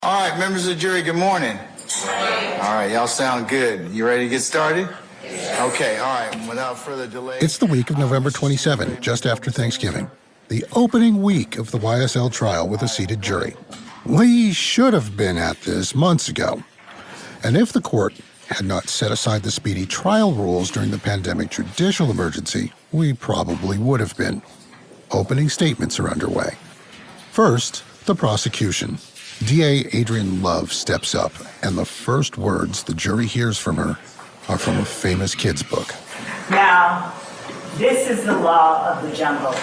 All right, members of the jury, good morning. All right, y'all sound good. You ready to get started? Okay, all right, without further delay. It's the week of November 27, just after Thanksgiving, the opening week of the YSL trial with a seated jury. We should have been at this months ago. And if the court had not set aside the speedy trial rules during the pandemic judicial emergency, we probably would have been. Opening statements are underway. First, the prosecution. DA Adrienne Love steps up, and the first words the jury hears from her are from a famous kid's book. Now, this is the law of the jungle,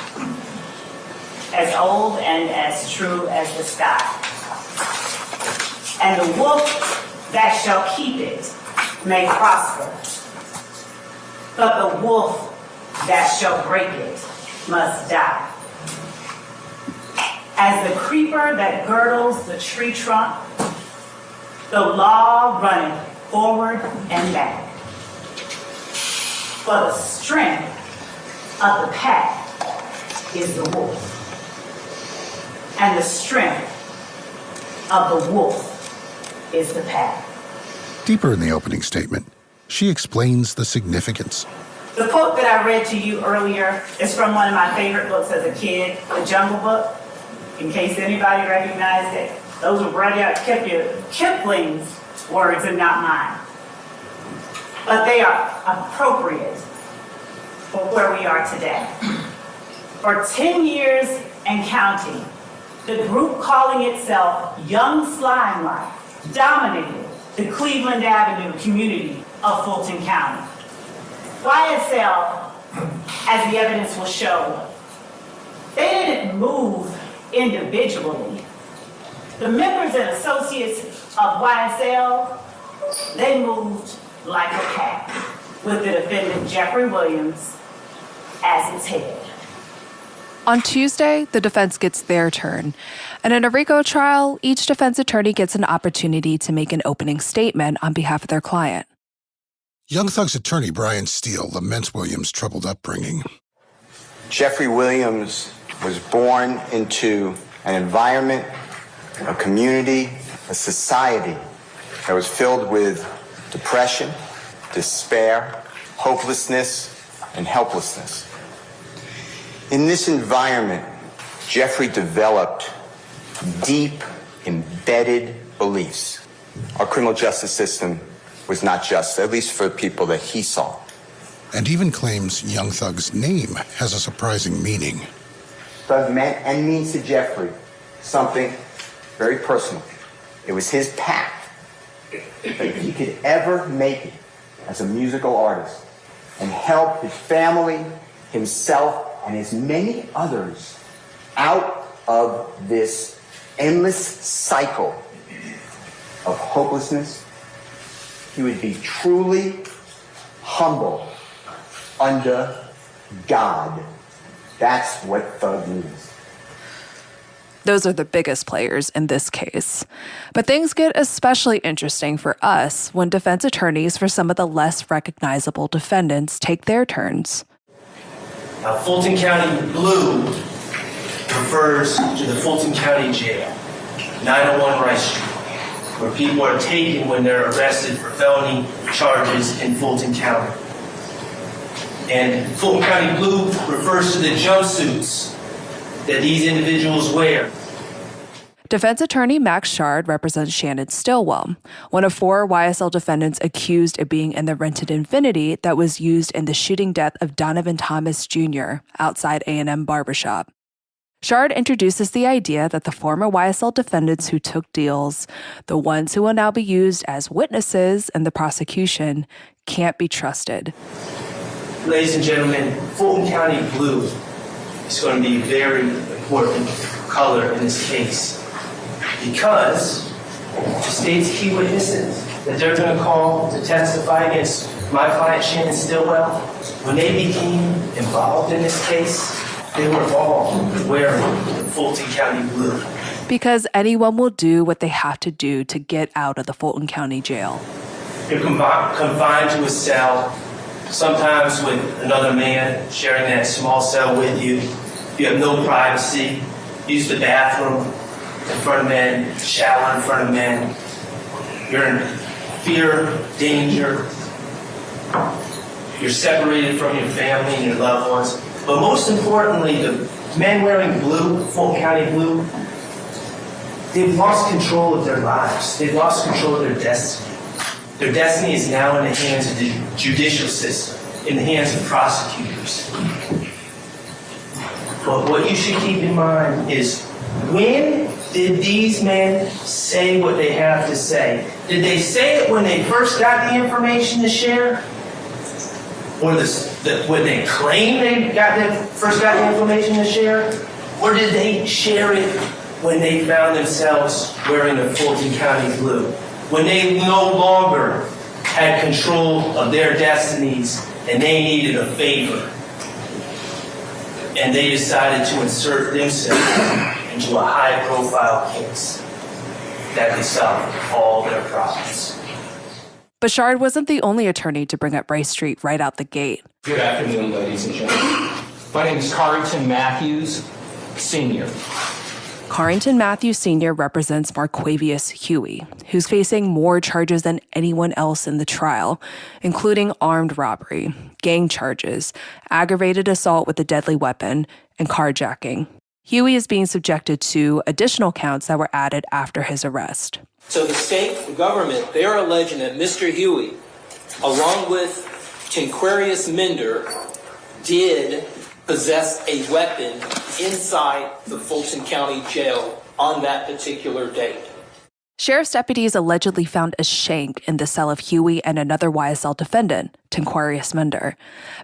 as old and as true as the sky. And the wolf that shall keep it may prosper, but the wolf that shall break it must die. As the creeper that girdles the tree trunk, the law runneth forward and back. For the strength of the pack is the wolf, and the strength of the wolf is the pack. Deeper in the opening statement, she explains the significance. The quote that I read to you earlier is from one of my favorite books as a kid, The Jungle Book. In case anybody recognized it, those were Rudyard Kipling's words and not mine. But they are appropriate for where we are today. For 10 years and counting, the group calling itself Young Slime Life dominated the Cleveland Avenue community of Fulton County. YSL, as the evidence will show, they didn't move individually. The members and associates of YSL, they moved like a pack, with the defendant Jeffrey Williams as its head. On Tuesday, the defense gets their turn. And in a RICO trial, each defense attorney gets an opportunity to make an opening statement on behalf of their client. Young Thug's attorney, Brian Steele, laments Williams' troubled upbringing. Jeffrey Williams was born into an environment, a community, a society that was filled with depression, despair, hopelessness, and helplessness. In this environment, Jeffrey developed deep, embedded beliefs. Our criminal justice system was not just, at least for people that he saw. And even claims Young Thug's name has a surprising meaning. Thug meant and means to Jeffrey something very personal. It was his pact that if he could ever make it as a musical artist and help his family, himself, and as many others out of this endless cycle of hopelessness, he would be truly humble under God. That's what thug means. Those are the biggest players in this case. But things get especially interesting for us when defense attorneys for some of the less recognizable defendants take their turns. Now, Fulton County Blue refers to the Fulton County Jail, 901 Rice Street, where people are taken when they're arrested for felony charges in Fulton County. And Fulton County Blue refers to the jumpsuits that these individuals wear. Defense attorney Max Shard represents Shannon Stillwell, one of 4 YSL defendants accused of being in the rented Infiniti that was used in the shooting death of Donovan Thomas Jr. outside A&M Barbershop. Shard introduces the idea that the former YSL defendants who took deals, the ones who will now be used as witnesses in the prosecution, can't be trusted. Ladies and gentlemen, Fulton County Blue is going to be a very important color in this case because the state's key witnesses that they're going to call to testify against my client Shannon Stillwell, when they became involved in this case, they were all wearing the Fulton County Blue. Because anyone will do what they have to do to get out of the Fulton County Jail. You're confined to a cell, sometimes with another man sharing that small cell with you. You have no privacy. Use the bathroom. in front of men, shower in front of men. You're in fear, danger. You're separated from your family and your loved ones. But most importantly, the men wearing blue, Fulton County blue, they've lost control of their lives. They've lost control of their destiny. Their destiny is now in the hands of the judicial system, in the hands of prosecutors. But what you should keep in mind is, when did these men say what they have to say? Did they say it when they first got the information to share? Or when they claimed they first got the information to share? Or did they share it when they found themselves wearing the Fulton County blue? When they no longer had control of their destinies and they needed a favor? And they decided to insert themselves into a high-profile case that could solve all their problems. But Shard wasn't the only attorney to bring up Rice Street right out the gate. Good afternoon, ladies and gentlemen. My name is Carrington Matthews, Sr. Carrington Matthews Sr. represents Marquavius Huey, who's facing more charges than anyone else in the trial, including armed robbery, gang charges, aggravated assault with a deadly weapon, and carjacking. Huey is being subjected to additional counts that were added after his arrest. So the state government, they are alleging that Mr. Huey, along with Tinquarius Minder, did possess a weapon inside the Fulton County Jail on that particular date. Sheriff's deputies allegedly found a shank in the cell of Huey and another YSL defendant, Tinquarius Minder.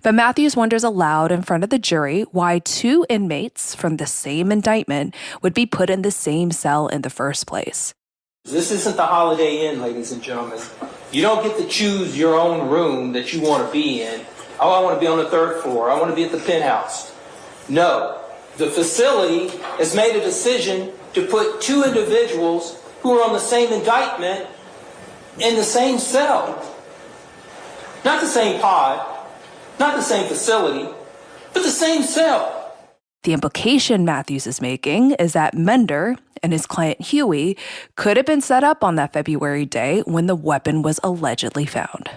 But Matthews wonders aloud in front of the jury why two inmates from the same indictment would be put in the same cell in the first place. This isn't the Holiday Inn, ladies and gentlemen. You don't get to choose your own room that you want to be in. Oh, I want to be on the third floor. I want to be at the penthouse. No. The facility has made a decision to put two individuals who are on the same indictment in the same cell. Not the same pod, not the same facility, but the same cell. The implication Matthews is making is that Minder and his client Huey could have been set up on that February day when the weapon was allegedly found.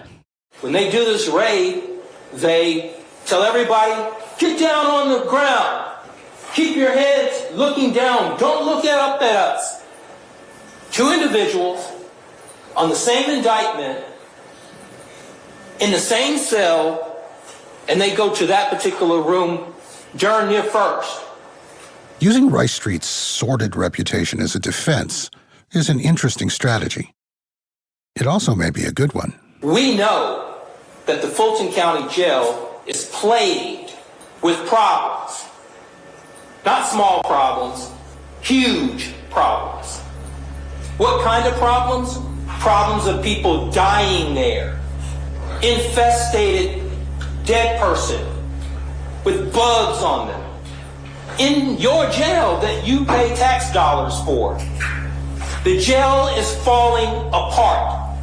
When they do this raid, they tell everybody, get down on the ground. Keep your heads looking down. Don't look up at us. Two individuals on the same indictment, in the same cell, and they go to that particular room during their first. Using Rice Street's sordid reputation as a defense is an interesting strategy. It also may be a good one. We know that the Fulton County Jail is plagued with problems. Not small problems, huge problems. What kind of problems? Problems of people dying there. Infestated dead person with bugs on them. In your jail that you pay tax dollars for. The jail is falling apart.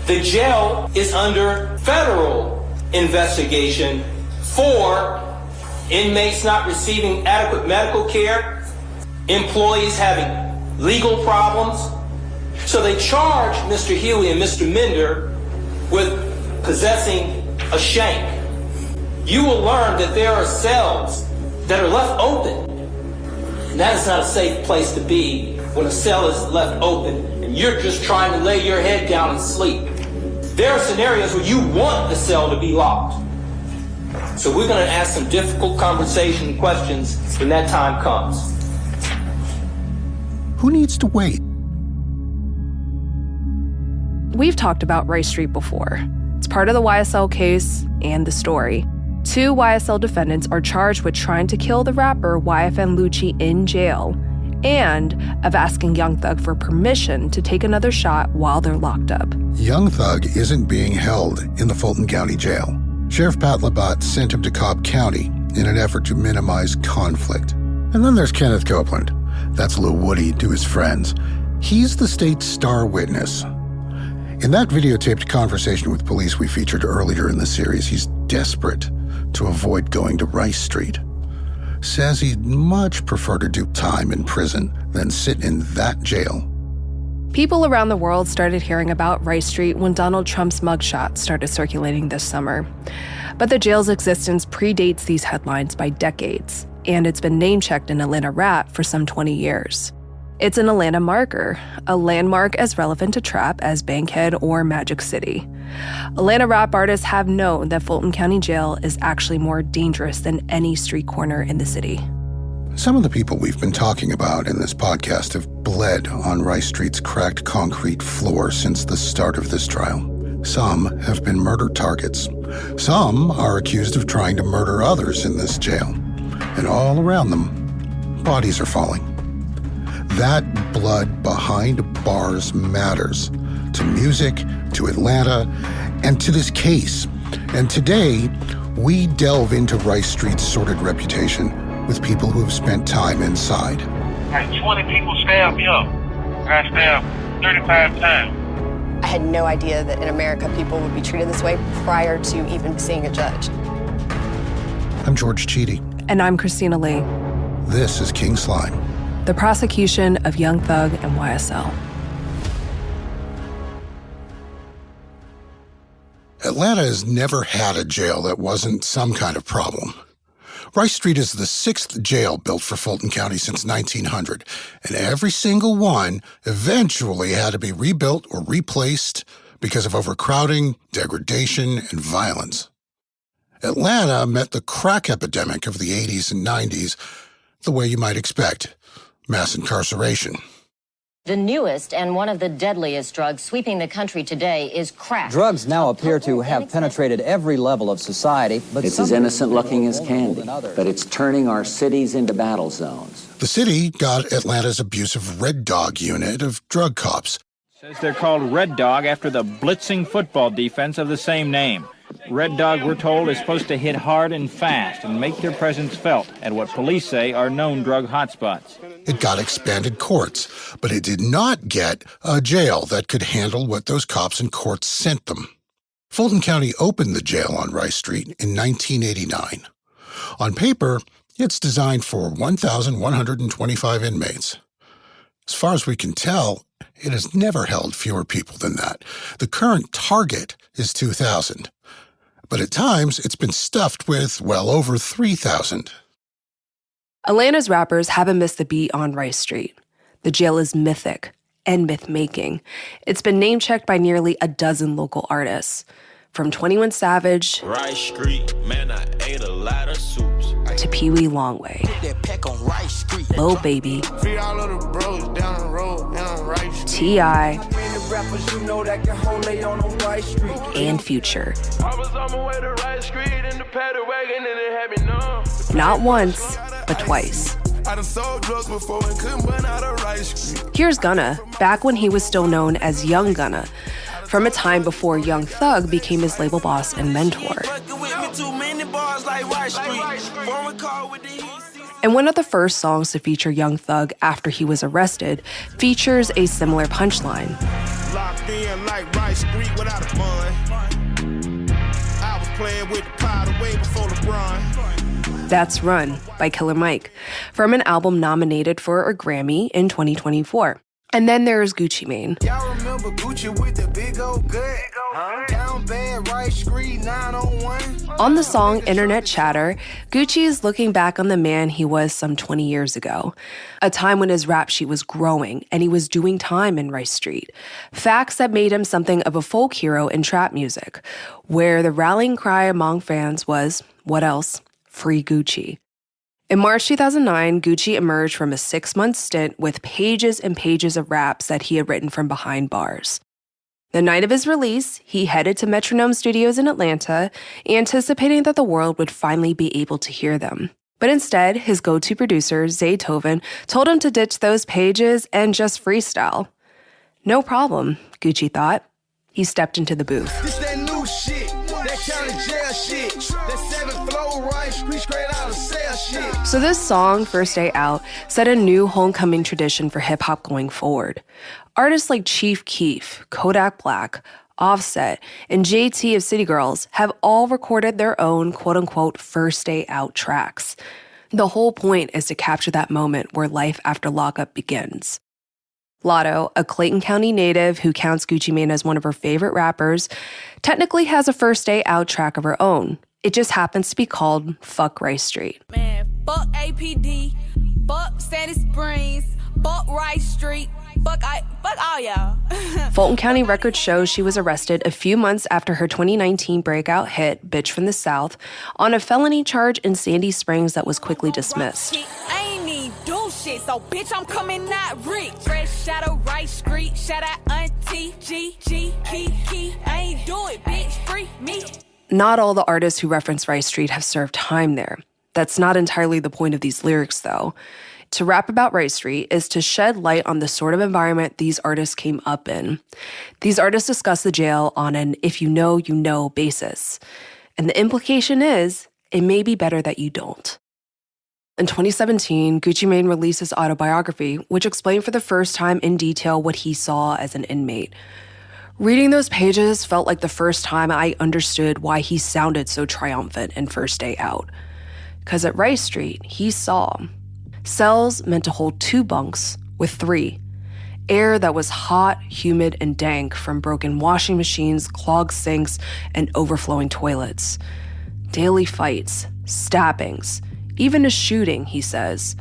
The jail is under federal investigation for inmates not receiving adequate medical care, employees having legal problems. So they charge Mr. Huey and Mr. Minder with possessing a shank. You will learn that there are cells that are left open. And that is not a safe place to be when a cell is left open and you're just trying to lay your head down and sleep. There are scenarios where you want the cell to be locked. So we're going to ask some difficult conversation questions when that time comes. Who needs to wait? We've talked about Rice Street before. It's part of the YSL case and the story. Two YSL defendants are charged with trying to kill the rapper YFN Lucci in jail and of asking Young Thug for permission to take another shot while they're locked up. Young Thug isn't being held in the Fulton County Jail. Sheriff Pat Labatt sent him to Cobb County in an effort to minimize conflict. And then there's Kenneth Copeland. That's Lil Woody to his friends. He's the state's star witness. In that videotaped conversation with police we featured earlier in the series, he's desperate to avoid going to Rice Street. says he'd much prefer to do time in prison than sit in that jail. People around the world started hearing about Rice Street when Donald Trump's mugshot started circulating this summer. But the jail's existence predates these headlines by decades, and it's been name-checked in Atlanta rap for some 20 years. It's an Atlanta marker, a landmark as relevant to trap as Bankhead or Magic City. Atlanta rap artists have known that Fulton County Jail is actually more dangerous than any street corner in the city. Some of the people we've been talking about in this podcast have bled on Rice Street's cracked concrete floor since the start of this trial. Some have been murder targets. Some are accused of trying to murder others in this jail. And all around them, bodies are falling. That blood behind bars matters to music, to Atlanta, and to this case. And today, we delve into Rice Street's sordid reputation with people who have spent time inside. Like 20 people stabbed me up. I got stabbed 35 times. I had no idea that in America people would be treated this way prior to even seeing a judge. I'm George Chidi. And I'm Christina Lee. This is King Slime. The prosecution of Young Thug and YSL. Atlanta has never had a jail that wasn't some kind of problem. Rice Street is the 6th jail built for Fulton County since 1900, and every single one eventually had to be rebuilt or replaced because of overcrowding, degradation, and violence. Atlanta met the crack epidemic of the 80s and 90s the way you might expect. Mass incarceration. The newest and one of the deadliest drugs sweeping the country today is crack. Drugs now appear to have penetrated every level of society, but it's as innocent looking as candy, but it's turning our cities into battle zones. The city got Atlanta's abusive Red Dog unit of drug cops. Says they're called Red Dog after the blitzing football defense of the same name. Red Dog, we're told, is supposed to hit hard and fast and make their presence felt at what police say are known drug hotspots. It got expanded courts, but it did not get a jail that could handle what those cops and courts sent them. Fulton County opened the jail on Rice Street in 1989. On paper, it's designed for 1,125 inmates. As far as we can tell, it has never held fewer people than that. The current target is 2,000. But at times, it's been stuffed with well over 3,000. Atlanta's rappers haven't missed the beat on Rice Street. The jail is mythic and myth-making. It's been name-checked by nearly a dozen local artists. From 21 Savage Rice Street, man, I ate a lot of soups. To Pee Wee Longway, Lil Baby, T.I., and Future. Not once, but twice. Here's Gunna, back when he was still known as Young Gunna, from a time before Young Thug became his label boss and mentor. And one of the first songs to feature Young Thug after he was arrested features a similar punchline. Locked in like Rice Street without a bun. I was playing with the powder way before LeBron. That's Run by Killer Mike, from an album nominated for a Grammy in 2024. And then there's Gucci Mane. Y'all remember Gucci with the big old gut? Down bad, Rice Street 901. On the song Internet Chatter, Gucci is looking back on the man he was some 20 years ago, a time when his rap sheet was growing and he was doing time in Rice Street. Facts that made him something of a folk hero in trap music, where the rallying cry among fans was, what else? Free Gucci. In March 2009, Gucci emerged from a 6-month stint with pages and pages of raps that he had written from behind bars. The night of his release, he headed to Metronome Studios in Atlanta, anticipating that the world would finally be able to hear them. But instead, his go-to producer, Zaytoven, told him to ditch those pages and just freestyle. No problem, Gucci thought. He stepped into the booth. This that new shit, that county jail shit, that 7 flow right, straight out of cell shit. So this song, First Day Out, set a new homecoming tradition for hip-hop going forward. Artists like Chief Keef, Kodak Black, Offset, and JT of City Girls have all recorded their own quote-unquote First Day Out tracks. The whole point is to capture that moment where life after lockup begins. Lotto, a Clayton County native who counts Gucci Mane as one of her favorite rappers, technically has a first day out track of her own. It just happens to be called Fuck Rice Street. Man, fuck APD, fuck Sandy Springs, fuck Rice Street, fuck all y'all. Fulton County records show she was arrested a few months after her 2019 breakout hit, Bitch from the South, on a felony charge in Sandy Springs that was quickly dismissed. I ain't need do shit, so bitch, I'm coming out rich. Fresh out of Rice Street, shout out Auntie G, Key. I ain't do it, bitch, free me. Not all the artists who reference Rice Street have served time there. That's not entirely the point of these lyrics, though. To rap about Rice Street is to shed light on the sort of environment these artists came up in. These artists discuss the jail on an if you know basis. And the implication is, it may be better that you don't. In 2017, Gucci Mane released his autobiography, which explained for the first time in detail what he saw as an inmate. Reading those pages felt like the first time I understood why he sounded so triumphant in First Day Out. Because at Rice Street, he saw cells meant to hold 2 bunks with 3. Air that was hot, humid, and dank from broken washing machines, clogged sinks, and overflowing toilets. Daily fights, stabbings, even a shooting, he says.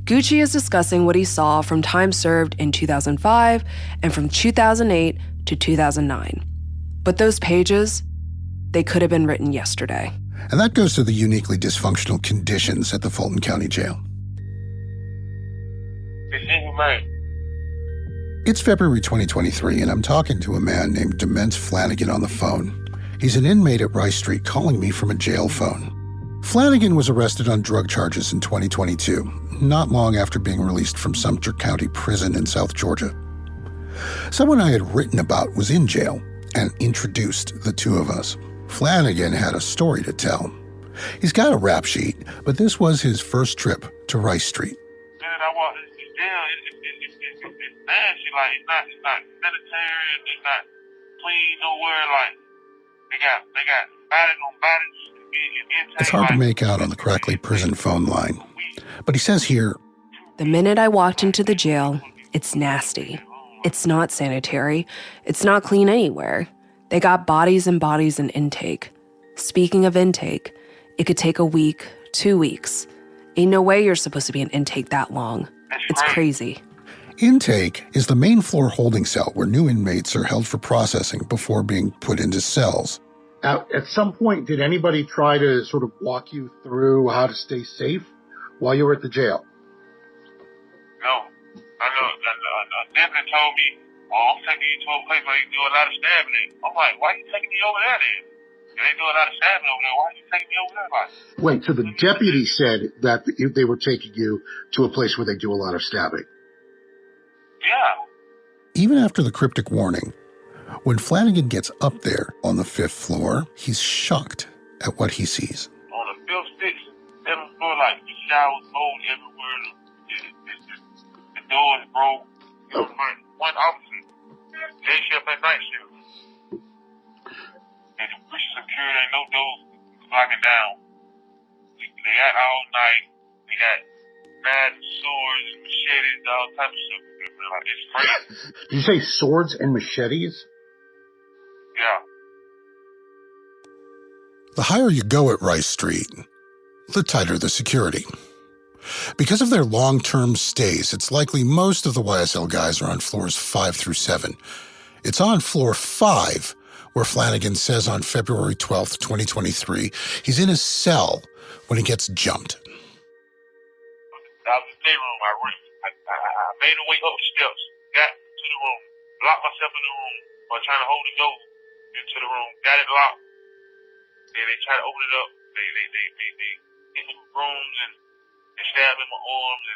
Gucci is discussing what he saw from time served in 2005 and from 2008 to 2009. But those pages, they could have been written yesterday. And that goes to the uniquely dysfunctional conditions at the Fulton County Jail. It's inhumane. It's February 2023, and I'm talking to a man named Demence Flanagan on the phone. He's an inmate at Rice Street calling me from a jail phone. Flanagan was arrested on drug charges in 2022, not long after being released from Sumter County Prison in South Georgia. Someone I had written about was in jail and introduced the two of us. Flanagan had a story to tell. He's got a rap sheet, but this was his first trip to Rice Street. Man, I walked into the jail. It's nasty. Like it's not sanitary. It's not clean nowhere. Like they got bodies on bodies. It's hard to make out on the crackly prison phone line, but he says here, the minute I walked into the jail, it's nasty. It's not sanitary. It's not clean anywhere. They got bodies and bodies in intake. Speaking of intake, it could take a week, 2 weeks. Ain't no way you're supposed to be in intake that long. It's crazy. Intake is the main floor holding cell where new inmates are held for processing before being put into cells. Now, at some point, did anybody try to sort of walk you through how to stay safe while you were at the jail? No. I know. Deputy told me, I'm taking you to a place where you do a lot of stabbing. I'm like, why are you taking me over there then? They do a lot of stabbing over there. Why are you taking me over there? Like, Wait, so the deputy said that they were taking you to a place where they do a lot of stabbing. yeah. Even after the cryptic warning, when Flanagan gets up there on the 5th floor, he's shocked at what he sees. On the 5th, 6th, 7th floor, like the showers, mold everywhere. The doors broke. You know, like one officer, day shift and night shift. And the push security, ain't no doors locking down. They got all night. They got knives, swords, machetes, all types of stuff. Like, it's crazy. Did you say swords and machetes? Yeah. The higher you go at Rice Street, the tighter the security. Because of their long-term stays, it's likely most of the YSL guys are on floors 5 through 7. It's on floor 5 where Flanagan says on February 12th, 2023, he's in his cell when he gets jumped. That was the day room. I made my way up the steps, got to the room, locked myself in the room, while trying to hold the door into the room, got it locked. Then they tried to open it up. They hit the rooms and stabbed in my arms,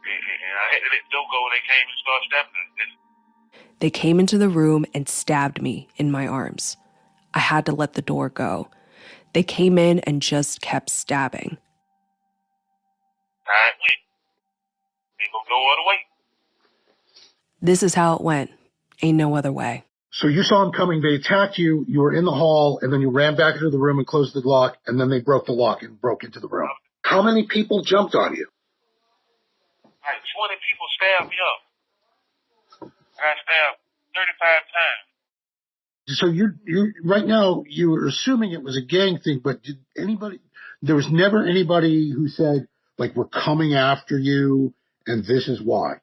and I had to let the door go, and they came and started stabbing us. They came into the room and stabbed me in my arms. I had to let the door go. They came in and just kept stabbing. All right, wait. They gonna go all the way. This is how it went. Ain't no other way. So you saw them coming, they attacked you, you were in the hall, and then you ran back into the room and closed the lock, and then they broke the lock and broke into the room. How many people jumped on you? Like 20 people stabbed me up. I got stabbed 35 times. So you right now, you were assuming it was a gang thing, but there was never anybody who said, like, we're coming after you and this is why?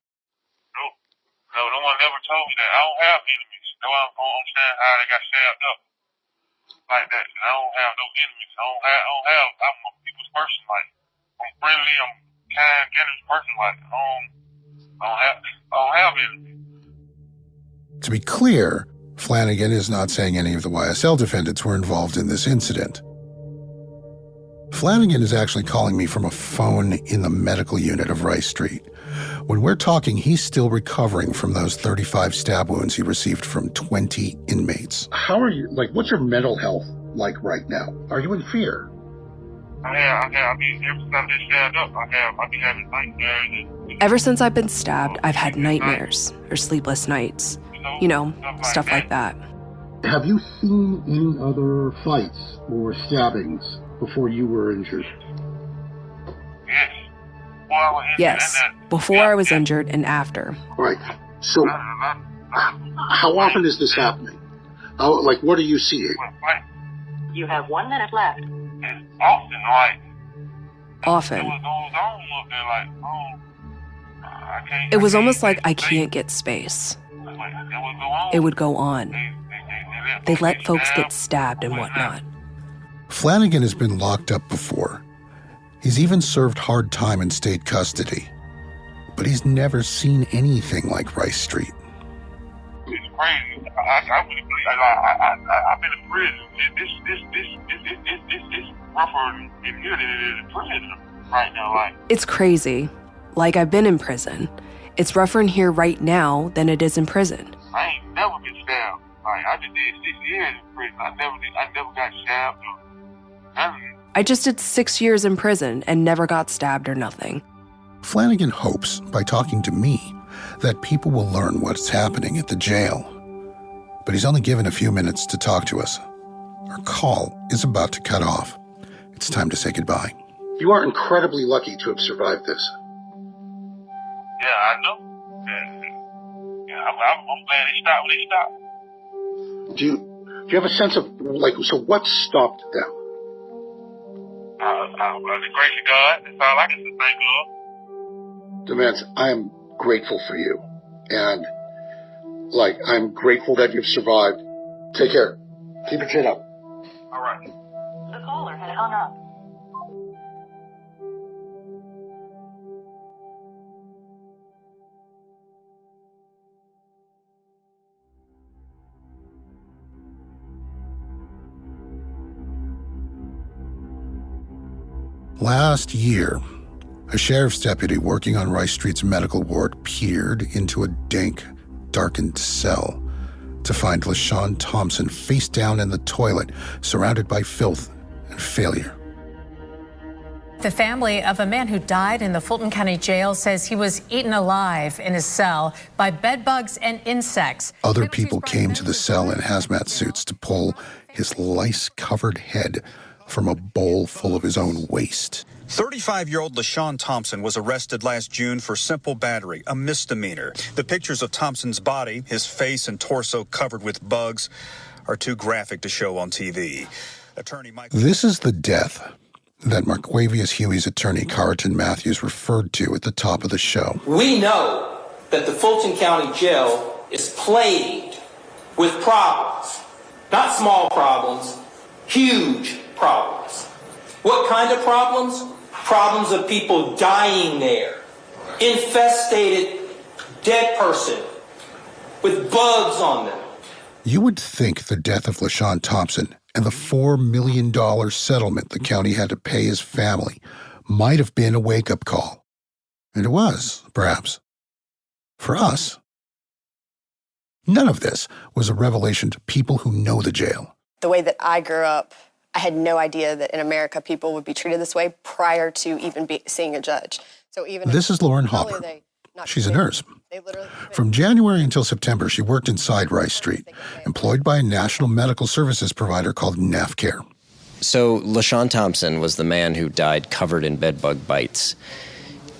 No one ever told me that. I don't have enemies. No one don't understand how they got stabbed up like that. I don't have no enemies. I'm a people's person. Like, I'm friendly, I'm kind, generous person. Like, I don't have enemies. To be clear, Flanagan is not saying any of the YSL defendants were involved in this incident. Flanagan is actually calling me from a phone in the medical unit of Rice Street. When we're talking, he's still recovering from those 35 stab wounds he received from 20 inmates. How are you, like, what's your mental health like right now? Are you in fear? I mean, ever since I've been stabbed up, I've been having nightmares. Ever since I've been stabbed, I've had nightmares or sleepless nights. You know, stuff like that. Have you seen any other fights or stabbings before you were injured? Yes, before I was injured and after. Right. So, how often is this happening? What are you seeing? You have 1 minute left. Often, like. Often. It was almost like I can't get space. It would go on. They let folks get stabbed and whatnot. Flanagan has been locked up before. He's even served hard time in state custody. But he's never seen anything like Rice Street. It's crazy. I've been in prison. It's rougher in here than it is in prison right now. Like, it's crazy. Like, I've been in prison. It's rougher in here right now than it is in prison. I ain't never been stabbed. Like, I just did 6 years in prison. I never got stabbed or nothing. I just did 6 years in prison and never got stabbed or nothing. Flanagan hopes, by talking to me, that people will learn what's happening at the jail. But he's only given a few minutes to talk to us. Our call is about to cut off. It's time to say goodbye. You are incredibly lucky to have survived this. Yeah, I know. Yeah, I'm glad they stopped when they stopped. Do you have a sense of, so what stopped them? The grace of God. That's all I can say, thank God. Demands, I am grateful for you. And, I'm grateful that you've survived. Take care. Keep your chin up. All right. The caller has hung up. Last year, a sheriff's deputy working on Rice Street's medical ward peered into a dank, darkened cell to find LaShawn Thompson face down in the toilet, surrounded by filth and failure. The family of a man who died in the Fulton County Jail says he was eaten alive in his cell by bedbugs and insects. Other people came to the cell in hazmat suits to pull his lice-covered head from a bowl full of his own waste. 35-year-old LaShawn Thompson was arrested last June for simple battery, a misdemeanor. The pictures of Thompson's body, his face and torso covered with bugs, are too graphic to show on TV. Attorney Mike. This is the death that Marquavius Huey's attorney, Carlton Matthews, referred to at the top of the show. We know that the Fulton County Jail is plagued with problems. Not small problems, huge problems. What kind of problems? Problems of people dying there. Infestated dead person with bugs on them. You would think the death of LaShawn Thompson and the $4 million settlement the county had to pay his family might have been a wake-up call. And it was, perhaps. For us, none of this was a revelation to people who know the jail. The way that I grew up, I had no idea that in America people would be treated this way prior to even seeing a judge. So even this is Lauren Hopper. She's a nurse. From January until September, she worked inside Rice Street, employed by a national medical services provider called NAFCare. So LaShawn Thompson was the man who died covered in bedbug bites.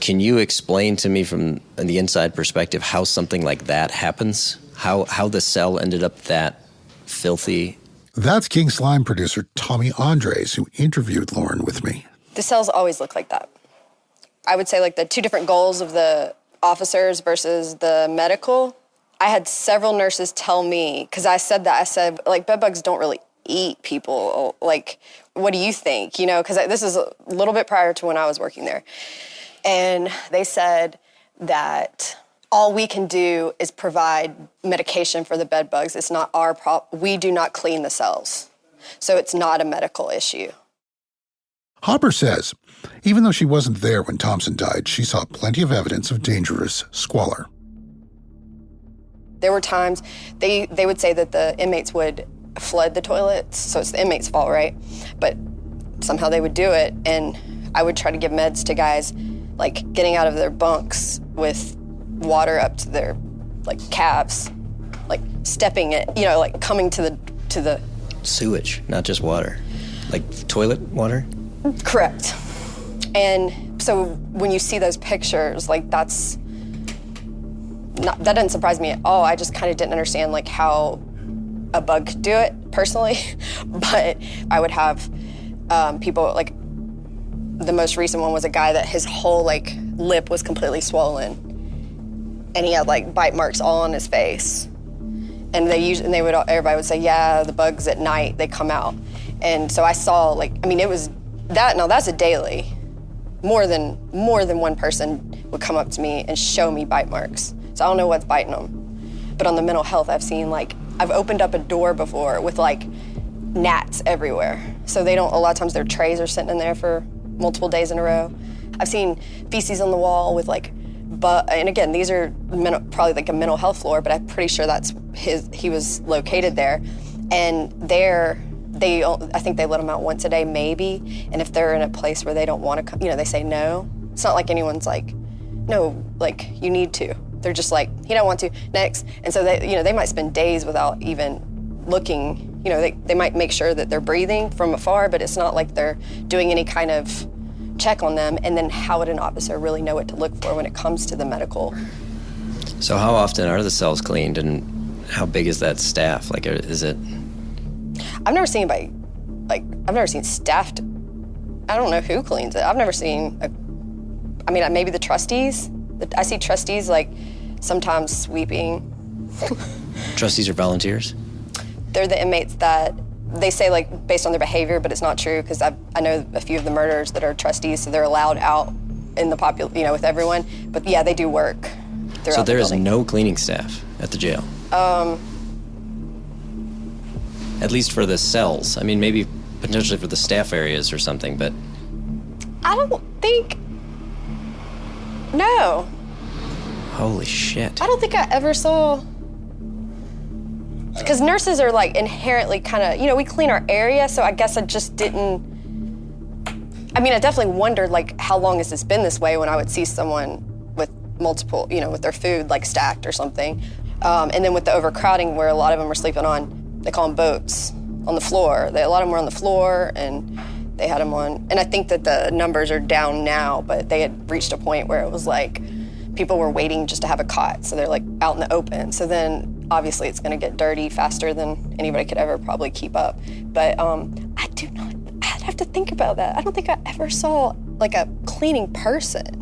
Can you explain to me from the inside perspective how something like that happens? How the cell ended up that filthy? That's King Slime producer Tommy Andres, who interviewed Lauren with me. The cells always look like that. I would say like the two different goals of the officers versus the medical. I had several nurses tell me, because I said like bedbugs don't really eat people. Like, what do you think? You know, because this is a little bit prior to when I was working there. And they said that all we can do is provide medication for the bed bugs. It's not our problem. We do not clean the cells. So it's not a medical issue. Hopper says, even though she wasn't there when Thompson died, she saw plenty of evidence of dangerous squalor. There were times they would say that the inmates would flood the toilets, so it's the inmates' fault, right? But somehow they would do it, and I would try to give meds to guys like getting out of their bunks with water up to their like calves, like stepping it, you know, like coming to the Sewage, not just water. Like toilet water? Correct. And so when you see those pictures, like that didn't surprise me at all. I just kind of didn't understand like how a bug could do it personally. But I would have people like, the most recent one was a guy that his whole like lip was completely swollen, and he had like bite marks all on his face. And everybody would say, yeah, the bugs at night, they come out. And so I saw like, I mean, it was that, now that's a daily. More than one person would come up to me and show me bite marks. So I don't know what's biting them. But on the mental health, I've seen like, I've opened up a door before with like gnats everywhere. So a lot of times their trays are sitting in there for multiple days in a row. I've seen feces on the wall with like, and again, these are probably like a mental health floor, but I'm pretty sure that's he was located there. And I think they let them out once a day, maybe. And if they're in a place where they don't want to come, you know, they say no. It's not like anyone's like, no, like you need to. They're just like, he don't want to, next. And so they might spend days without even looking, you know, they might make sure that they're breathing from afar, but it's not like they're doing any kind of check on them. And then how would an officer really know what to look for when it comes to the medical? So how often are the cells cleaned, and how big is that staff? Like, is it? I've never seen staffed. I don't know who cleans it. I've never seen, maybe the trustees. I see trustees like sometimes sweeping. Trustees are volunteers? They're the inmates that they say like based on their behavior, but it's not true because I know a few of the murderers that are trustees, so they're allowed out in the with everyone. But yeah, they do work. So there is no cleaning staff at the jail? At least for the cells. I mean, maybe potentially for the staff areas or something, but... I don't think... No. Holy shit. I don't think I ever saw... Because nurses are like inherently kind of, we clean our area, so I guess I just didn't... I definitely wondered like, how long has this been this way when I would see someone with multiple, with their food like stacked or something. And then with the overcrowding where a lot of them were sleeping on, they call them boats, on the floor. A lot of them were on the floor, and they had them on. And I think that the numbers are down now, but they had reached a point where it was like people were waiting just to have a cot, so they're like out in the open. So then obviously it's gonna get dirty faster than anybody could ever probably keep up. But I'd have to think about that. I don't think I ever saw like a cleaning person.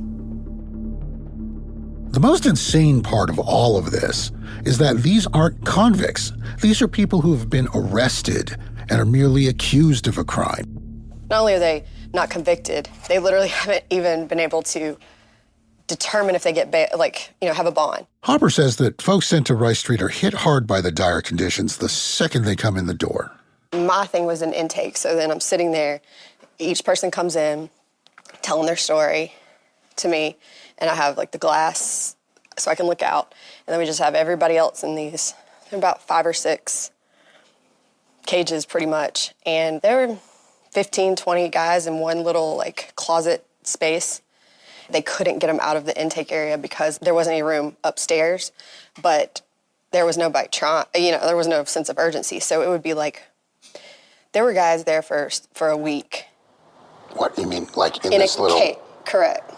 The most insane part of all of this is that these aren't convicts. These are people who have been arrested and are merely accused of a crime. Not only are they not convicted, they literally haven't even been able to determine if they get, have a bond. Hopper says that folks sent to Rice Street are hit hard by the dire conditions the second they come in the door. My thing was an intake, so then I'm sitting there. Each person comes in, telling their story to me, and I have like the glass so I can look out. And then we just have everybody else in these, about 5 or 6 cages pretty much. And there were 15, 20 guys in one little like closet space. They couldn't get them out of the intake area because there wasn't any room upstairs, but there was nobody there was no sense of urgency. So it would be like There were guys there for a week. What, you mean like in In this a little... cage, correct.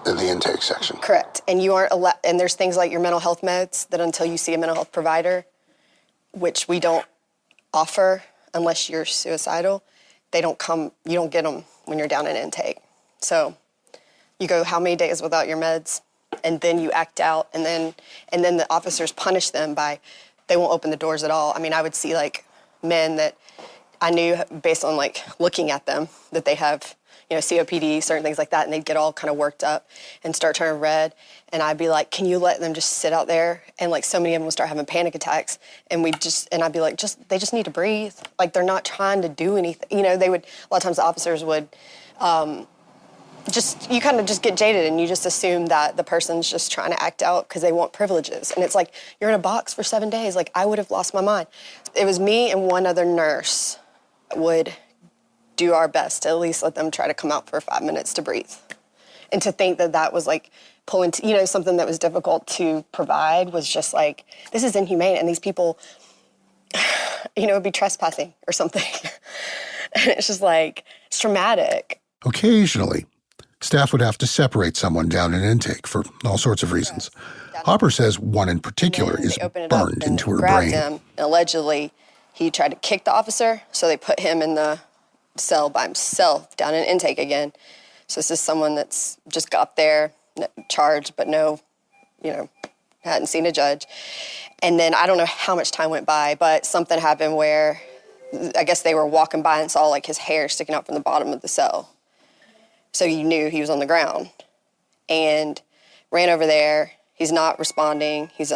In the intake section? Correct. And you aren't allowed, and there's things like your mental health meds that until you see a mental health provider, which we don't offer unless you're suicidal, you don't get them when you're down in intake. So you go how many days without your meds, and then you act out, and then the officers punish them by, they won't open the doors at all. I mean, I would see like men that I knew based on like looking at them that they have, COPD, certain things like that, and they'd get all kind of worked up and start turning red. And I'd be like, can you let them just sit out there? And like so many of them would start having panic attacks. And I'd be like, they just need to breathe. Like they're not trying to do anything. They would, a lot of times the officers would, you kind of just get jaded and you just assume that the person's just trying to act out because they want privileges. And it's like, you're in a box for 7 days. Like I would have lost my mind. It was me and one other nurse would do our best to at least let them try to come out for 5 minutes to breathe. And to think that was like pulling, something that was difficult to provide was just like, this is inhumane. And these people, would be trespassing or something. And it's just like, it's traumatic. Occasionally, staff would have to separate someone down in intake for all sorts of reasons. Hopper says one in particular is burned into her brain. Him, and allegedly, he tried to kick the officer, so they put him in the cell by himself down in intake again. So this is someone that's just got there, charged, but hadn't seen a judge. And then I don't know how much time went by, but something happened where I guess they were walking by and saw like his hair sticking out from the bottom of the cell. So you knew he was on the ground and ran over there. He's not responding. He's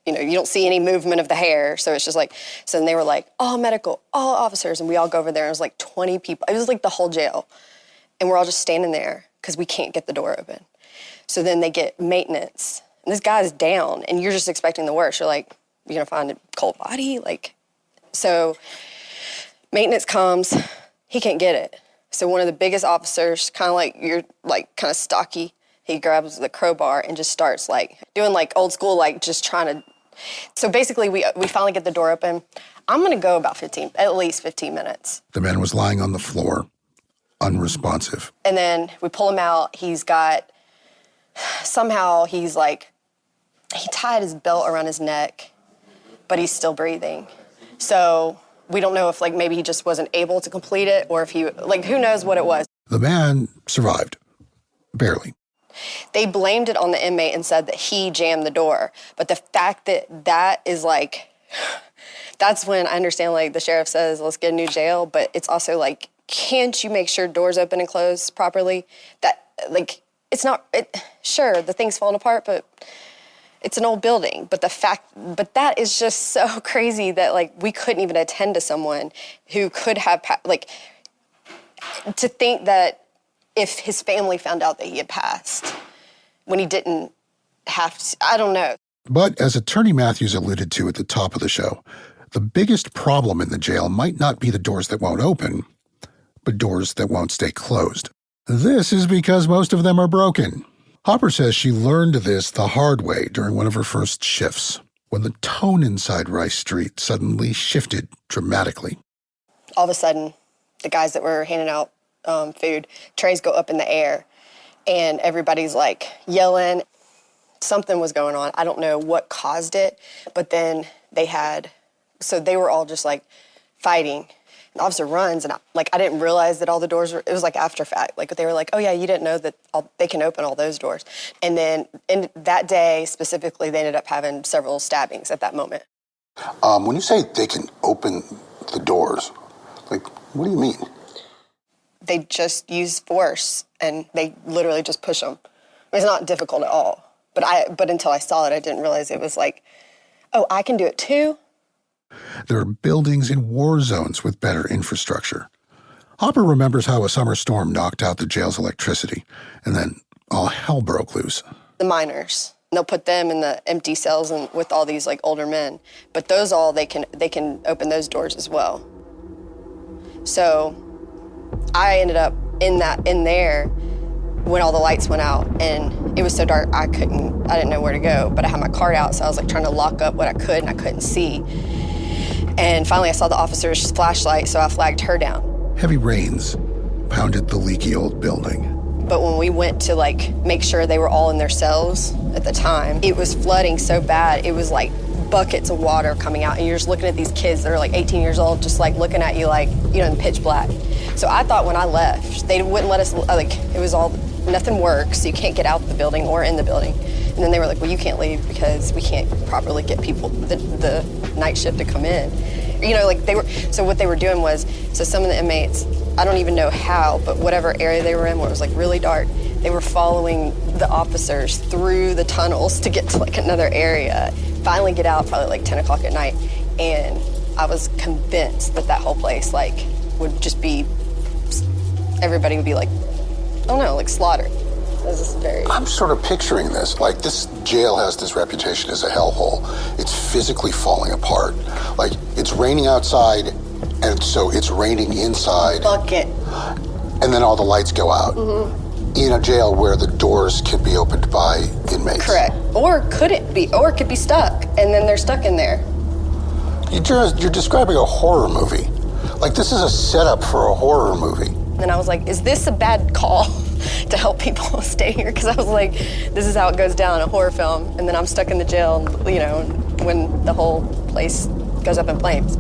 you don't see any movement of the hair. So it's just like, so then they were like, all medical, all officers. And we all go over there and it was like 20 people. It was like the whole jail. And we're all just standing there because we can't get the door open. So then they get maintenance and this guy's down and you're just expecting the worst. You're like, you're going to find a cold body? So maintenance comes, he can't get it. So one of the biggest officers, kind of like, you're like kind of stocky, he grabs the crowbar and just starts like doing like old school, like just trying to. So basically we finally get the door open. I'm going to go about at least 15 minutes. The man was lying on the floor, unresponsive. And then we pull him out. Somehow he's like, he tied his belt around his neck, but he's still breathing. So we don't know if like maybe he just wasn't able to complete it or if who knows what it was. The man survived. Barely. They blamed it on the inmate and said that he jammed the door. But the fact that is like, that's when I understand like the sheriff says, let's get a new jail. But it's also like, can't you make sure doors open and close properly? That like, sure, the thing's falling apart, but it's an old building. But but that is just so crazy that like we couldn't even attend to someone who could have, to think that if his family found out that he had passed when he didn't have to, I don't know. But as Attorney Matthews alluded to at the top of the show, the biggest problem in the jail might not be the doors that won't open, but doors that won't stay closed. This is because most of them are broken. Hopper says she learned this the hard way during one of her first shifts, when the tone inside Rice Street suddenly shifted dramatically. All of a sudden, the guys that were handing out food, trays go up in the air, and everybody's like yelling. Something was going on. I don't know what caused it, but then they were all just like fighting. The officer runs, and I didn't realize that all the doors were, it was like after fact. Like they were like, oh yeah, you didn't know that they can open all those doors. And then in that day specifically, they ended up having several stabbings at that moment. When you say they can open the doors, what do you mean? They just use force, and they literally just push them. It's not difficult at all. But until I saw it, I didn't realize it was like, oh, I can do it too? There are buildings in war zones with better infrastructure. Hopper remembers how a summer storm knocked out the jail's electricity, and then all hell broke loose. The minors. They'll put them in the empty cells and with all these older men. But they can open those doors as well. So I ended up in there when all the lights went out, and it was so dark I didn't know where to go, but I had my card out, so I was trying to lock up what I could, and I couldn't see. And finally I saw the officer's flashlight, so I flagged her down. Heavy rains pounded the leaky old building. But when we went to make sure they were all in their cells at the time, it was flooding so bad. It was like buckets of water coming out, and you're just looking at these kids that are like 18 years old, just like looking at you like, in pitch black. So I thought when I left, they wouldn't let us, it was all, nothing works, so you can't get out the building or in the building. And then they were like, well, you can't leave because we can't properly get people, the night shift to come in. So what they were doing was, so some of the inmates, I don't even know how, but whatever area they were in where it was really dark, they were following the officers through the tunnels to get to another area, finally get out probably 10 o'clock at night. And I was convinced that whole place would just be, everybody would be slaughtered. It was just very... I'm sort of picturing this, this jail has this reputation as a hellhole. It's physically falling apart. It's raining outside, and so it's raining inside. Bucket. And then all the lights go out. Mm-hmm. In a jail where the doors can be opened by inmates. Correct. Or could it be? Or it could be stuck, and then they're stuck in there. You're describing a horror movie. This is a setup for a horror movie. And I was like, is this a bad call to help people stay here? Because I was like, this is how it goes down in a horror film. And then I'm stuck in the jail, when the whole place goes up in flames.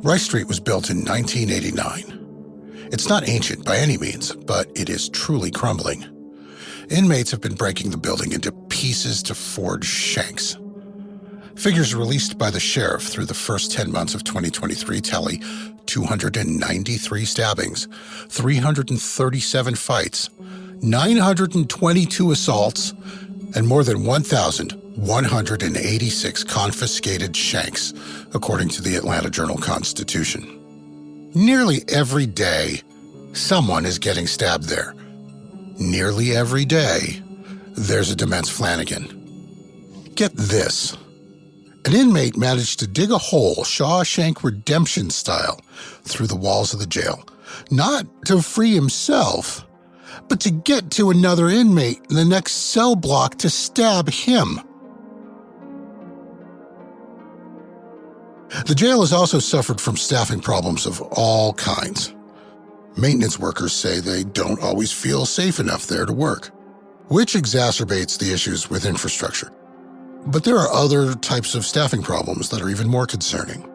Rice Street was built in 1989. It's not ancient by any means, but it is truly crumbling. Inmates have been breaking the building into pieces to forge shanks. Figures released by the sheriff through the first 10 months of 2023 tally 293 stabbings, 337 fights, 922 assaults, and more than 1,186 confiscated shanks, according to the Atlanta Journal-Constitution. Nearly every day, someone is getting stabbed there. Nearly every day, there's a Demence Flanagan. Get this. An inmate managed to dig a hole Shawshank Redemption style through the walls of the jail, not to free himself, but to get to another inmate in the next cell block to stab him. The jail has also suffered from staffing problems of all kinds. Maintenance workers say they don't always feel safe enough there to work, which exacerbates the issues with infrastructure. But there are other types of staffing problems that are even more concerning.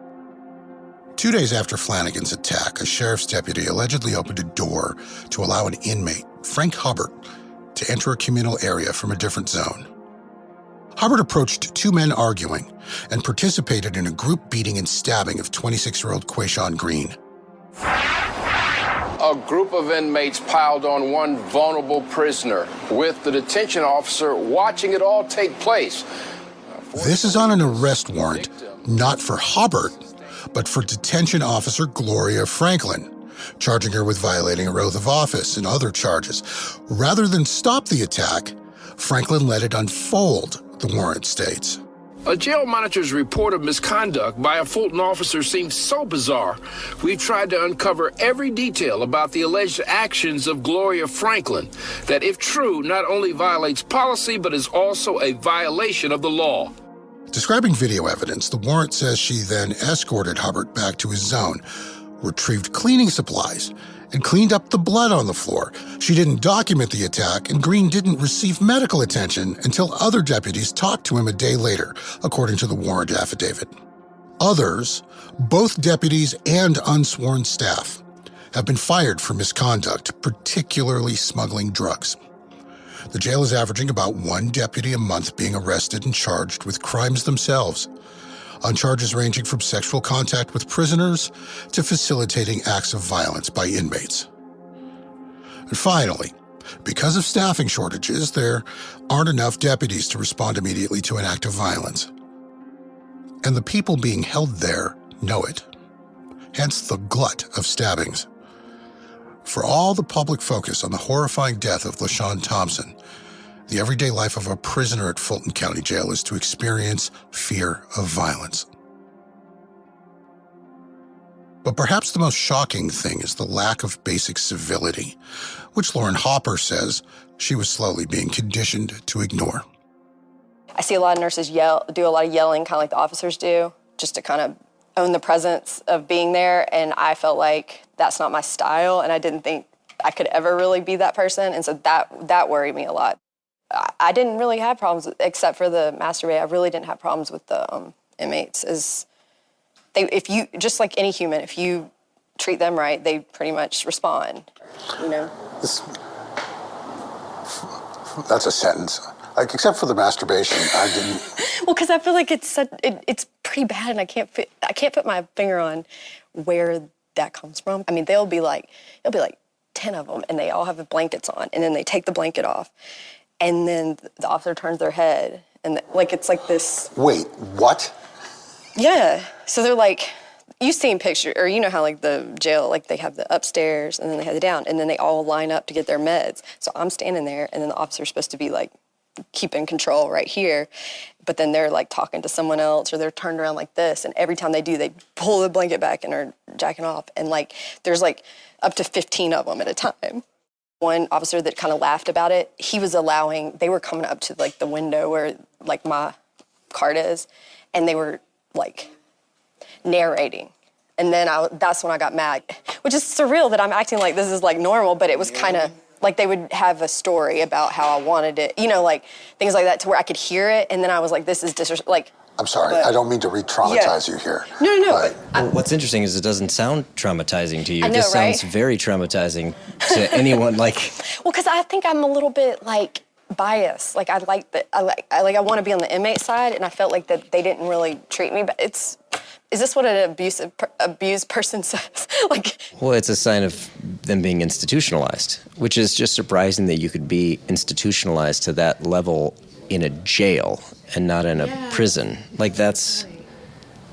2 days after Flanagan's attack, a sheriff's deputy allegedly opened a door to allow an inmate, Frank Hubbard, to enter a communal area from a different zone. Hubbard approached two men arguing and participated in a group beating and stabbing of 26-year-old Quayshawn Green. A group of inmates piled on one vulnerable prisoner, with the detention officer watching it all take place. This is on an arrest warrant, not for Hubbard, but for detention officer Gloria Franklin, charging her with violating her oath of office and other charges. Rather than stop the attack, Franklin let it unfold, the warrant states. A jail monitor's report of misconduct by a Fulton officer seems so bizarre. We've tried to uncover every detail about the alleged actions of Gloria Franklin, that if true, not only violates policy, but is also a violation of the law. Describing video evidence, the warrant says she then escorted Hubbard back to his zone, retrieved cleaning supplies, and cleaned up the blood on the floor. She didn't document the attack, and Green didn't receive medical attention until other deputies talked to him a day later, according to the warrant affidavit. Others, both deputies and unsworn staff, have been fired for misconduct, particularly smuggling drugs. The jail is averaging about one deputy a month being arrested and charged with crimes themselves, on charges ranging from sexual contact with prisoners to facilitating acts of violence by inmates. And finally, because of staffing shortages, there aren't enough deputies to respond immediately to an act of violence. And the people being held there know it, hence the glut of stabbings. For all the public focus on the horrifying death of LaShawn Thompson, The everyday life of a prisoner at Fulton County Jail is to experience fear of violence. But perhaps the most shocking thing is the lack of basic civility, which Lauren Hopper says she was slowly being conditioned to ignore. I see a lot of nurses do a lot of yelling, kind of like the officers do, just to kind of own the presence of being there, and I felt like that's not my style, and I didn't think I could ever really be that person, and so that worried me a lot. I didn't really have problems, except for the masturbate. I really didn't have problems with the inmates. If you, just like any human, if you treat them right, they pretty much respond, you know? That's a sentence. Like, except for the masturbation, I didn't. Well, because I feel like it's pretty bad, and I can't put my finger on where that comes from. I mean, there'll be like 10 of them, and they all have blankets on, and then they take the blanket off, and then the officer turns their head, and it's like this. Wait, what? Yeah. So they're like, you've seen pictures, or you know how like the jail, like they have the upstairs, and then they have the down, and then they all line up to get their meds. So I'm standing there, and then the officer's supposed to be like keeping control right here, but then they're like talking to someone else, or they're turned around like this, and every time they do, they pull the blanket back and are jacking off, and like there's like up to 15 of them at a time. One officer that kind of laughed about it, they were coming up to like the window where like my cart is, and they were like narrating, and then that's when I got mad, which is surreal that I'm acting like this is like normal, but it was kind of like they would have a story about how I wanted it, you know, like things like that, to where I could hear it, and then I was like, this is like. I'm sorry, I don't mean to re-traumatize you here. No. Well, what's interesting is it doesn't sound traumatizing to you. I know, this sounds right? very traumatizing to anyone. Like, well, because I think I'm a little bit like biased. Like I want to be on the inmate side, and I felt like that they didn't really treat me. But is this what an abused person says? Like, well, it's a sign of them being institutionalized, which is just surprising that you could be institutionalized to that level in a jail and not in a prison. Like that's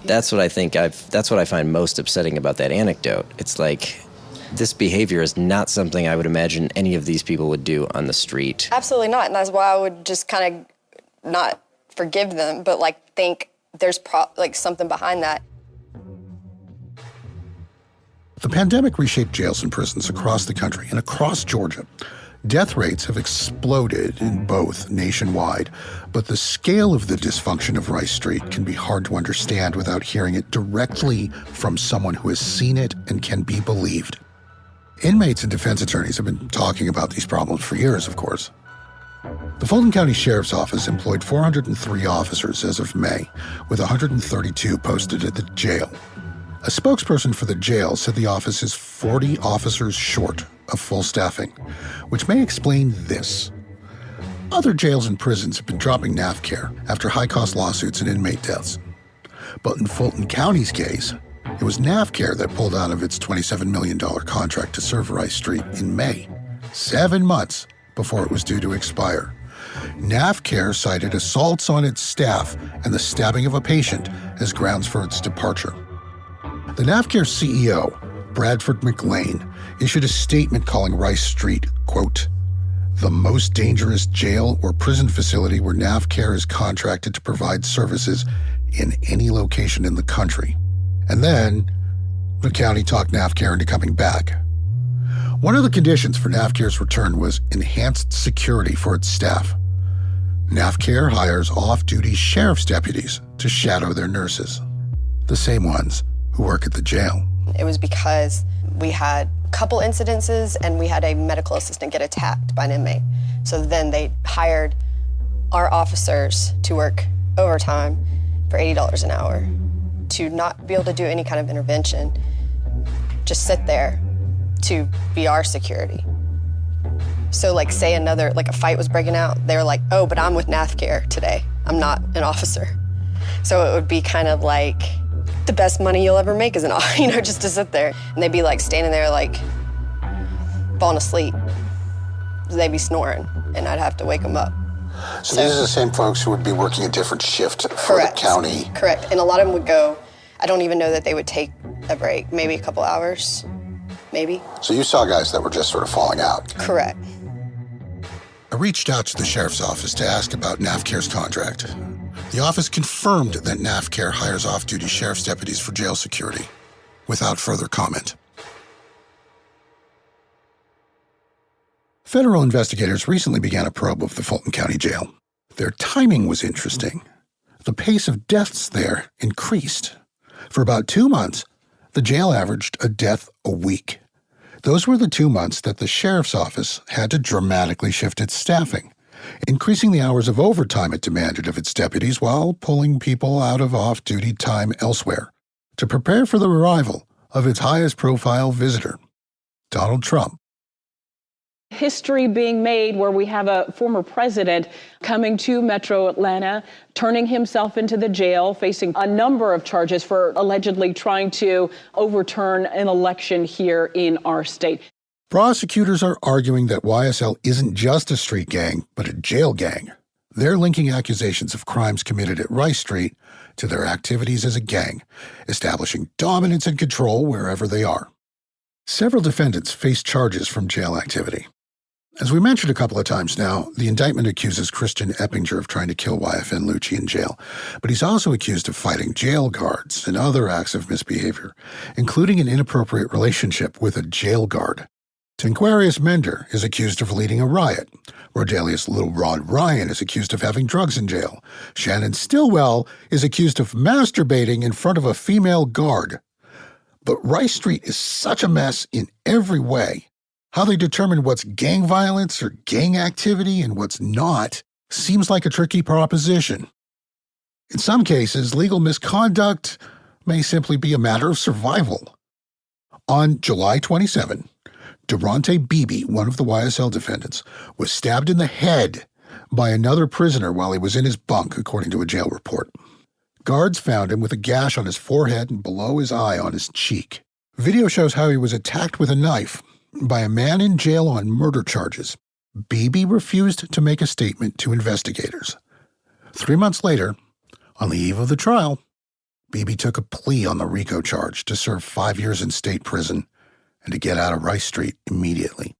what I think that's what I find most upsetting about that anecdote. It's like, this behavior is not something I would imagine any of these people would do on the street. Absolutely not, and that's why I would just kind of not forgive them, but like think there's like something behind that. The pandemic reshaped jails and prisons across the country and across Georgia. Death rates have exploded in both nationwide, but the scale of the dysfunction of Rice Street can be hard to understand without hearing it directly from someone who has seen it and can be believed. Inmates and defense attorneys have been talking about these problems for years, of course. The Fulton County Sheriff's Office employed 403 officers as of May, with 132 posted at the jail. A spokesperson for the jail said the office is 40 officers short of full staffing, which may explain this. Other jails and prisons have been dropping NAF care after high-cost lawsuits and inmate deaths. But in Fulton County's case, it was NAF care that pulled out of its $27 million contract to serve Rice Street in May, 7 months before it was due to expire. NAF care cited assaults on its staff and the stabbing of a patient as grounds for its departure. The NAF care CEO, Bradford McLean, issued a statement calling Rice Street, quote, the most dangerous jail or prison facility where NAF care is contracted to provide services in any location in the country. And then the county talked NAF care into coming back. One of the conditions for NAF care's return was enhanced security for its staff. NAF care hires off-duty sheriff's deputies to shadow their nurses, the same ones who work at the jail. It was because we had a couple incidences and we had a medical assistant get attacked by an inmate. So then they hired our officers to work overtime for $80 an hour to not be able to do any kind of intervention, just sit there to be our security. So like say a fight was breaking out, they were like, oh, but I'm with NAF care today. I'm not an officer. So it would be kind of like the best money you'll ever make is just to sit there. And they'd be like standing there like falling asleep. They'd be snoring and I'd have to wake them up. So these are the same folks who would be working a different shift for the county? Correct. And a lot of them would go, I don't even know that they would take a break, maybe a couple hours, maybe. So you saw guys that were just sort of falling out? Correct. I reached out to the sheriff's office to ask about NAFCARE's contract. The office confirmed that NAFCARE hires off-duty sheriff's deputies for jail security, without further comment. Federal investigators recently began a probe of the Fulton County Jail. Their timing was interesting. The pace of deaths there increased. For about 2 months, the jail averaged a death a week. Those were the 2 months that the sheriff's office had to dramatically shift its staffing, increasing the hours of overtime it demanded of its deputies while pulling people out of off-duty time elsewhere to prepare for the arrival of its highest-profile visitor, Donald Trump. History being made where we have a former president coming to Metro Atlanta, turning himself into the jail, facing a number of charges for allegedly trying to overturn an election here in our state. Prosecutors are arguing that YSL isn't just a street gang, but a jail gang. They're linking accusations of crimes committed at Rice Street to their activities as a gang, establishing dominance and control wherever they are. Several defendants face charges from jail activity. As we mentioned a couple of times now, the indictment accuses Christian Eppinger of trying to kill YFN Lucci in jail, but he's also accused of fighting jail guards and other acts of misbehavior, including an inappropriate relationship with a jail guard. Tinquarius Mender is accused of leading a riot. Rodelius Little Rod Ryan is accused of having drugs in jail. Shannon Stillwell is accused of masturbating in front of a female guard. But Rice Street is such a mess in every way. How they determine what's gang violence or gang activity and what's not seems like a tricky proposition. In some cases, legal misconduct may simply be a matter of survival. On July 27, Durante Beebe, one of the YSL defendants, was stabbed in the head by another prisoner while he was in his bunk, according to a jail report. Guards found him with a gash on his forehead and below his eye on his cheek. Video shows how he was attacked with a knife by a man in jail on murder charges. Beebe refused to make a statement to investigators. 3 months later, on the eve of the trial, Beebe took a plea on the RICO charge to serve 5 years in state prison and to get out of Rice Street immediately.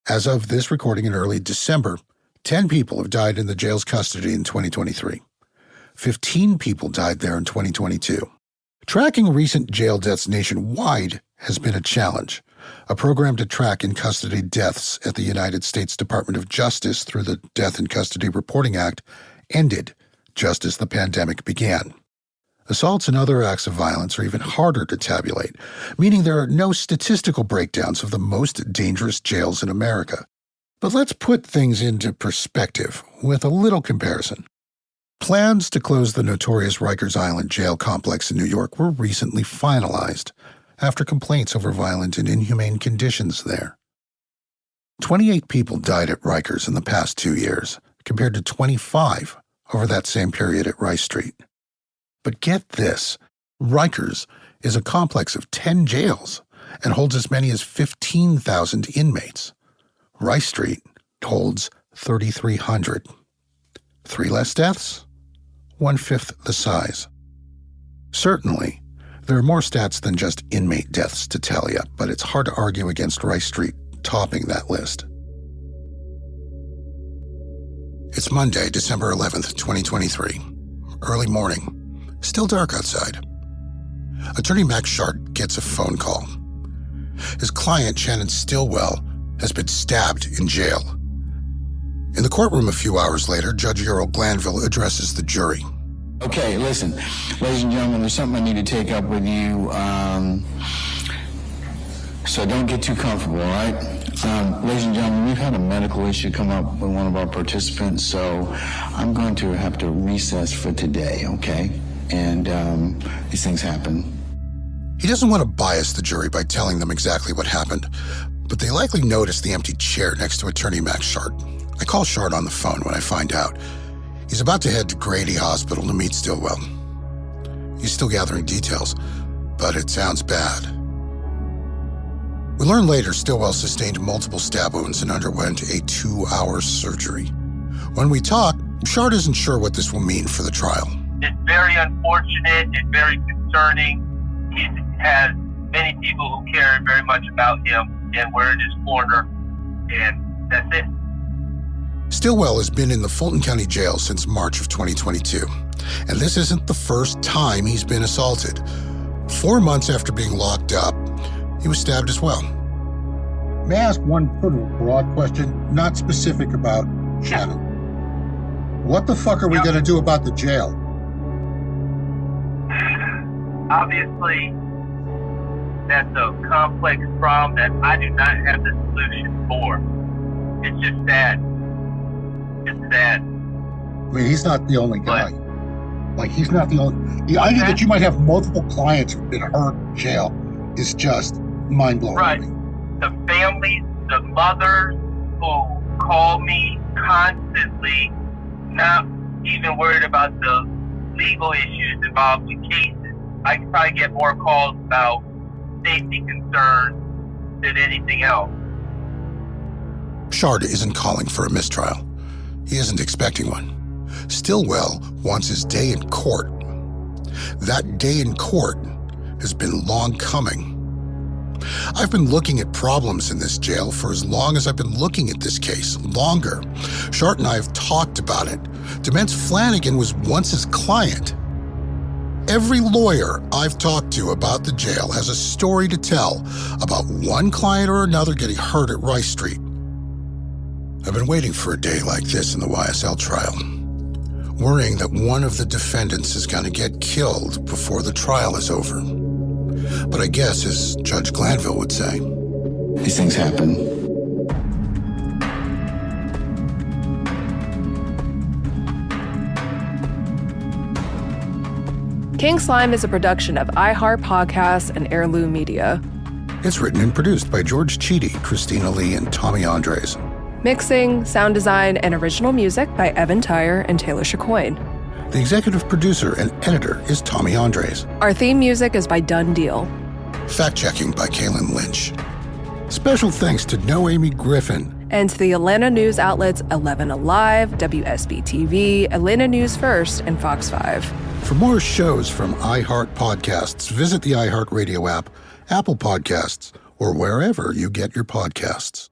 As of this recording in early December, 10 people have died in the jail's custody in 2023. 15 people died there in 2022. Tracking recent jail deaths nationwide has been a challenge. A program to track in-custody deaths at the United States Department of Justice through the Death in Custody Reporting Act ended just as the pandemic began. Assaults and other acts of violence are even harder to tabulate, meaning there are no statistical breakdowns of the most dangerous jails in America. But let's put things into perspective with a little comparison. Plans to close the notorious Rikers Island jail complex in New York were recently finalized after complaints over violent and inhumane conditions there. 28 people died at Rikers in the past 2 years, compared to 25 over that same period at Rice Street. But get this, Rikers is a complex of 10 jails and holds as many as 15,000 inmates. Rice Street holds 3,300. 3 less deaths? 1/5 the size. Certainly, there are more stats than just inmate deaths to tally up, but it's hard to argue against Rice Street topping that list. It's Monday, December 11th, 2023. Early morning. Still dark outside. Attorney Max Shard gets a phone call. His client, Shannon Stillwell, has been stabbed in jail. In the courtroom a few hours later, Judge Earl Glanville addresses the jury. Okay, listen, ladies and gentlemen, there's something I need to take up with you, so don't get too comfortable, all right? Ladies and gentlemen, we've had a medical issue come up with one of our participants, so I'm going to have to recess for today, okay? And these things happen. He doesn't want to bias the jury by telling them exactly what happened, but they likely noticed the empty chair next to Attorney Max Shard. I call Shard on the phone when I find out. He's about to head to Grady Hospital to meet Stillwell. He's still gathering details, but it sounds bad. We learn later Stillwell sustained multiple stab wounds and underwent a 2-hour surgery. When we talk, Shard isn't sure what this will mean for the trial. It's very unfortunate and very concerning. He has many people who care very much about him, and we're in his corner, and that's it. Stillwell has been in the Fulton County Jail since March of 2022, and this isn't the first time he's been assaulted. 4 months after being locked up, he was stabbed as well. May I ask one sort of broad question, not specific about Shannon? What the fuck are we going to do about the jail? Obviously, that's a complex problem that I do not have the solution for. It's just sad. It's sad. I mean, he's not the only guy. He's not the only... The idea that you might have multiple clients who've been hurt in jail is just mind-blowing. Right. The families, the mothers who call me constantly, not even worried about the legal issues involved with cases. I can probably get more calls about safety concerns than anything else. Shard isn't calling for a mistrial. He isn't expecting one. Stillwell wants his day in court. That day in court has been long coming. I've been looking at problems in this jail for as long as I've been looking at this case, longer. Shard and I have talked about it. Dements Flanagan was once his client. Every lawyer I've talked to about the jail has a story to tell about one client or another getting hurt at Rice Street. I've been waiting for a day like this in the YSL trial, worrying that one of the defendants is going to get killed before the trial is over. But I guess, as Judge Glanville would say, These things happen. King Slime is a production of iHeart Podcasts and Heirloom Media. It's written and produced by George Chidi, Christina Lee, and Tommy Andres. Mixing, sound design, and original music by Evan Tyre and Taylor Chacoin. The executive producer and editor is Tommy Andres. Our theme music is by Done Deal. Fact-checking by Kaylin Lynch. Special thanks to Noemi Griffin. And to the Atlanta news outlets 11 Alive, WSB-TV, Atlanta News First, and Fox 5. For more shows from iHeart Podcasts, visit the iHeart Radio app, Apple Podcasts, or wherever you get your podcasts.